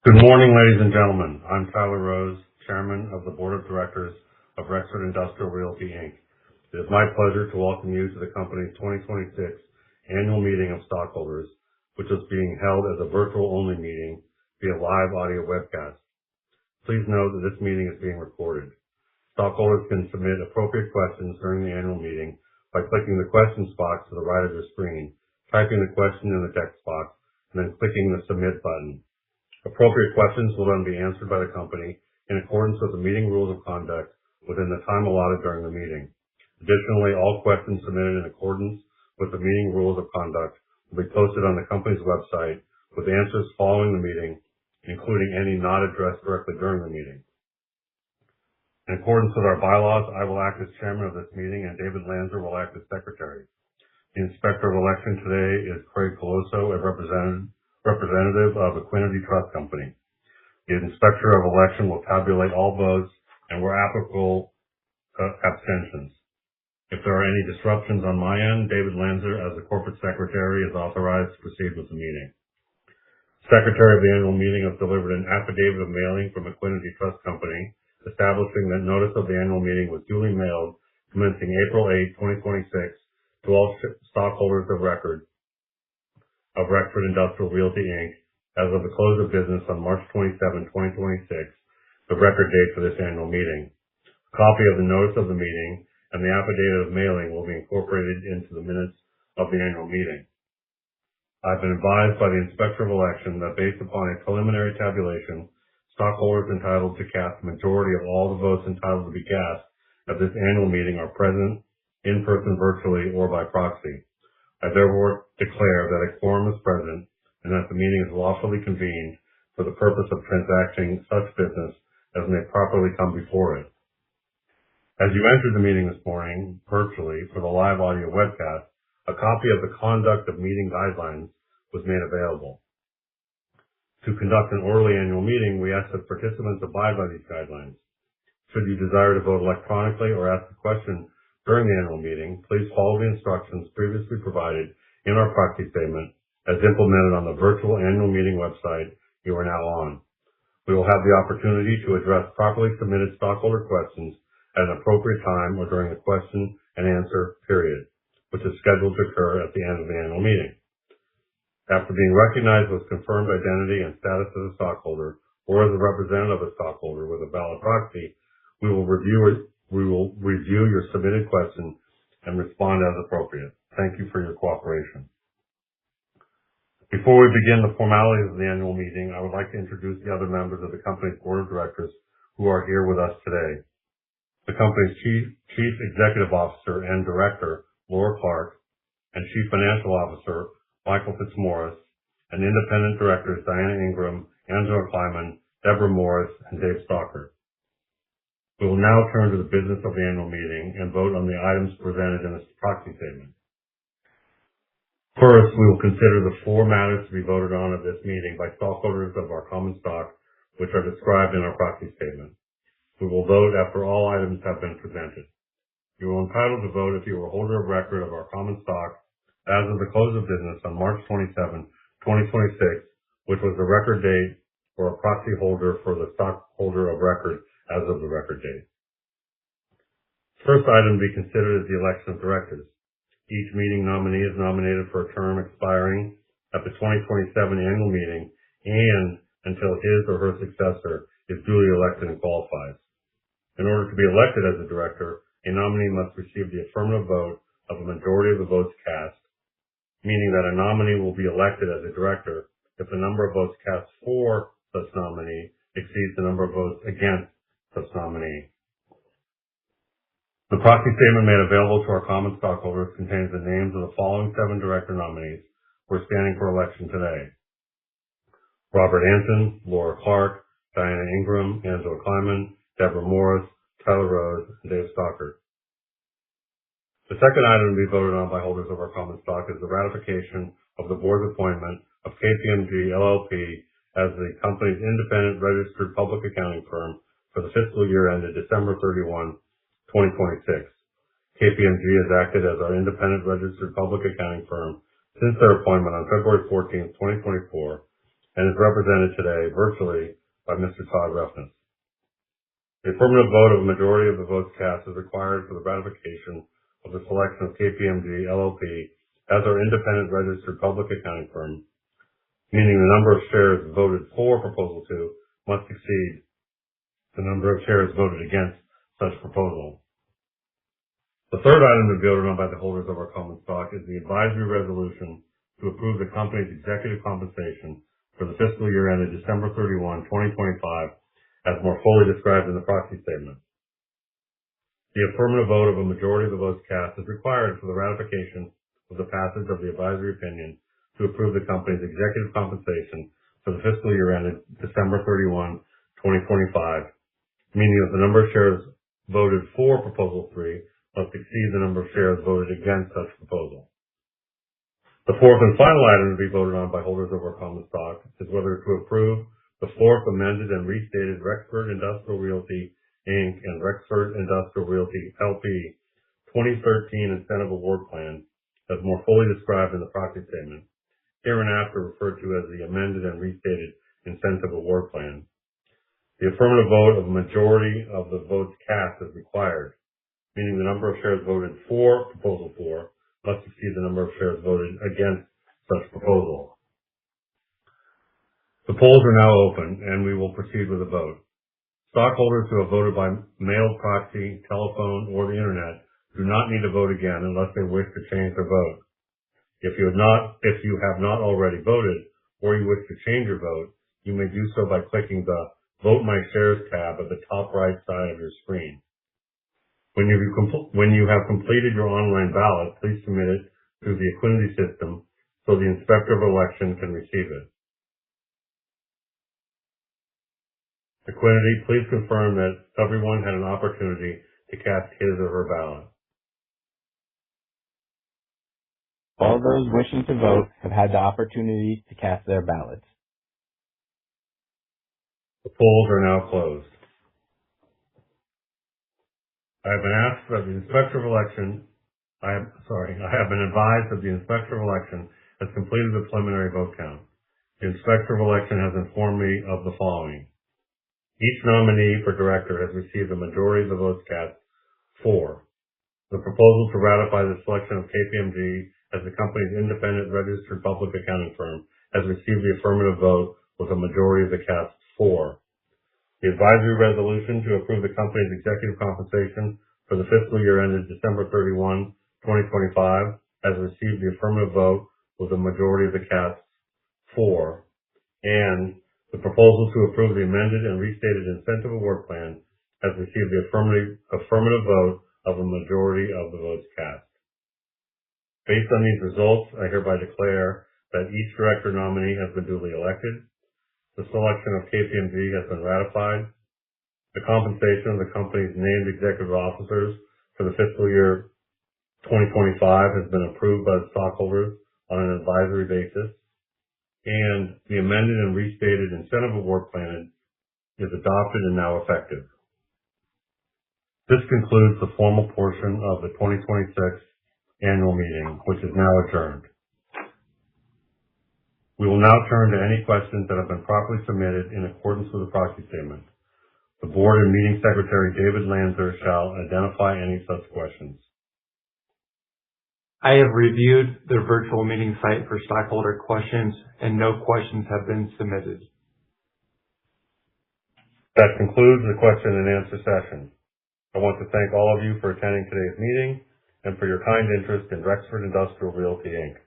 Good morning, ladies and gentlemen. I'm Tyler Rose, Chairman of the Board of Directors of Rexford Industrial Realty, Inc. It is my pleasure to welcome you to the company's 2026 Annual Meeting of Stockholders, which is being held as a virtual-only meeting via live audio webcast. Please note that this meeting is being recorded. Stockholders can submit appropriate questions during the annual meeting by clicking the questions box to the right of your screen, typing the question in the text box, and then clicking the submit button. Appropriate questions will then be answered by the company in accordance with the meeting rules of conduct within the time allotted during the meeting. Additionally, all questions submitted in accordance with the meeting rules of conduct will be posted on the company's website with answers following the meeting, including any not addressed directly during the meeting. In accordance with our bylaws, I will act as chairman of this meeting and David Lanzer will act as secretary. The Inspector of Election today is Craig Coloso, a representative of Equinity Trust Company. The Inspector of Election will tabulate all votes and where applicable, abstentions. If there are any disruptions on my end, David Lanzer, as the Corporate Secretary, is authorized to proceed with the meeting. Secretary of the Annual Meeting has delivered an affidavit of mailing from Equinity Trust Company establishing that notice of the annual meeting was duly mailed commencing April 8, 2026 to all stockholders of record of Rexford Industrial Realty, Inc. as of the close of business on March 27, 2026, the record date for this annual meeting. A copy of the notice of the meeting and the affidavit of mailing will be incorporated into the minutes of the annual meeting. I've been advised by the Inspector of Election that based upon a preliminary tabulation, stockholders entitled to cast the majority of all the votes entitled to be cast at this annual meeting are present in person, virtually, or by proxy. I therefore declare that a quorum is present and that the meeting is lawfully convened for the purpose of transacting such business as may properly come before it. As you entered the meeting this morning, virtually, for the live audio webcast, a copy of the Conduct of Meeting Guidelines was made available. To conduct an orderly annual meeting, we ask that participants abide by these guidelines. Should you desire to vote electronically or ask a question during the annual meeting, please follow the instructions previously provided in our proxy statement as implemented on the virtual annual meeting website you are now on. We will have the opportunity to address properly submitted stockholder questions at an appropriate time or during the question and answer period, which is scheduled to occur at the end of the annual meeting. After being recognized with confirmed identity and status as a stockholder or as a representative of a stockholder with a valid proxy, we will review your submitted question and respond as appropriate. Thank you for your cooperation. Before we begin the formalities of the annual meeting, I would like to introduce the other members of the company's board of directors who are here with us today. The company's Chief Executive Officer and Director, Laura Clark, and Chief Financial Officer, Michael Fitzmaurice, and independent directors, Diana Ingram, Angela Kleiman, Deborah Morris, and Dave Stalker. We will now turn to the business of the annual meeting and vote on the items presented in this proxy statement. First, we will consider the four matters to be voted on at this meeting by stockholders of our common stock, which are described in our proxy statement. We will vote after all items have been presented. You are entitled to vote if you are a holder of record of our common stock as of the close of business on March 27, 2026, which was the record date, or a proxy holder for the stockholder of record as of the record date. First item to be considered is the election of directors. Each meeting nominee is nominated for a term expiring at the 2027 annual meeting and until his or her successor is duly elected and qualifies. In order to be elected as a director, a nominee must receive the affirmative vote of a majority of the votes cast, meaning that a nominee will be elected as a director if the number of votes cast for such nominee exceeds the number of votes against such nominee. The proxy statement made available to our common stockholders contains the names of the following 7 director nominees who are standing for election today: Robert Anton, Laura Clark, Diana Ingram, Angela Kleiman, Deborah Morris, Tyler Rose, and Dave Stalker. The second item to be voted on by holders of our common stock is the ratification of the board's appointment of KPMG LLP as the company's independent registered public accounting firm for the fiscal year ended December 31, 2026. KPMG has acted as our independent registered public accounting firm since their appointment on February 14, 2024, and is represented today virtually by Mr. Todd Ruffness. The affirmative vote of a majority of the votes cast is required for the ratification of the selection of KPMG LLP as our independent registered public accounting firm, meaning the number of shares voted for Proposal 2 must exceed the number of shares voted against such proposal. The third item to be voted on by the holders of our common stock is the advisory resolution to approve the company's executive compensation for the fiscal year ended December 31, 2025, as more fully described in the proxy statement. The affirmative vote of a majority of the votes cast is required for the ratification of the passage of the advisory opinion to approve the company's executive compensation for the fiscal year ended December 31, 2025, meaning that the number of shares voted for Proposal 3 must exceed the number of shares voted against such proposal. The fourth and final item to be voted on by holders of our common stock is whether to approve the fourth amended and restated Rexford Industrial Realty Inc. and Rexford Industrial Realty LP 2013 Incentive Award Plan as more fully described in the proxy statement, hereinafter referred to as the amended and restated Incentive Award Plan. The affirmative vote of a majority of the votes cast is required, meaning the number of shares voted for Proposal 4 must exceed the number of shares voted against such proposal. The polls are now open, and we will proceed with a vote. Stockholders who have voted by mail, proxy, telephone, or the internet do not need to vote again unless they wish to change their vote. If you have not already voted, or you wish to change your vote, you may do so by clicking the Vote My Shares tab at the top right side of your screen. When you have completed your online ballot, please submit it through the Equinity system so the Inspector of Election can receive it. Equinity, please confirm that everyone had an opportunity to cast his or her ballot. All those wishing to vote have had the opportunity to cast their ballots. The polls are now closed. I have been advised that the Inspector of Election has completed the preliminary vote count. The Inspector of Election has informed me of the following. Each nominee for director has received a majority of the votes cast for. The proposal to ratify the selection of KPMG as the company's independent registered public accounting firm has received the affirmative vote with a majority of the cast for. The advisory resolution to approve the company's executive compensation for the fiscal year ended December 31, 2025 has received the affirmative vote with a majority of the cast for. And the proposal to approve the amended and restated Incentive Award Plan has received the affirmative vote of a majority of the votes cast. Based on these results, I hereby declare that each director nominee has been duly elected. The selection of KPMG has been ratified. The compensation of the company's named executive officers for the fiscal year 2025 has been approved by the stockholders on an advisory basis. And the amended and restated Incentive Award Plan is adopted and now effective. This concludes the formal portion of the 2026 annual meeting, which is now adjourned. We will now turn to any questions that have been properly submitted in accordance with the proxy statement. The board and meeting secretary, David Lanzer, shall identify any such questions. I have reviewed the virtual meeting site for stockholder questions, and no questions have been submitted. That concludes the question and answer session. I want to thank all of you for attending today's meeting and for your kind interest in Rexford Industrial Realty Inc.